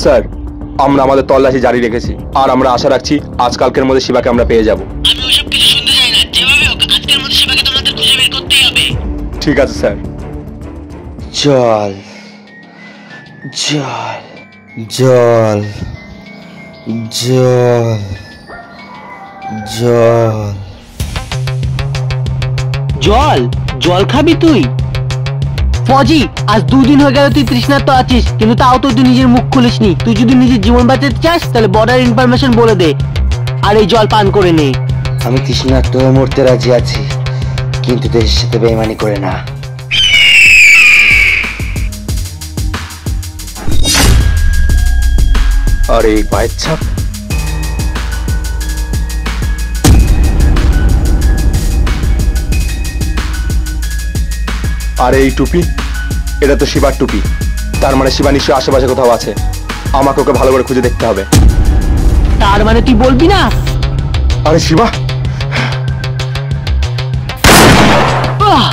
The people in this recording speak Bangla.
স্যার, আমরা আমাদের তল্লাশি জারি রেখেছি আর আমরা আশা রাখছি আজকালকের মধ্যে শিবাকে আমরা পেয়ে যাব। আমি ওসব কিছু শুনতে চাই না, যেভাবে হোক আজকের মধ্যে শিবাকে তোমাদের খুঁজে বের করতেই হবে। ঠিক আছে স্যার। জল জল জল জল জল জল জল খাবি তুই? ফজি, আজ 2 দিন হয়ে গেল তুই তৃষ্ণার্ত আছিস, কিন্তু তাও তো তুই নিজের মুখ খুলিসনি। তুই যদি নিজের জীবন বাঁচাতে চাস তাহলে বর্ডার ইনফরমেশন বলে দে আর এই জল পান করে নে। আমি তৃষ্ণার্ত হয়ে মরতে রাজি আছি, কিন্তু দেশের সাথে বেইমানি করে না। আর এই পায়ের ছাপ, আর এই টুপি, এটা তো শিবার টুপি। তার মানে শিবা নিশ্চয়ই আশেপাশে কোথাও আছে। আমাকে ওকে ভালো করে খুঁজে দেখতে হবে। তার মানে তুই বলবি না? আরে শিবা! আহ!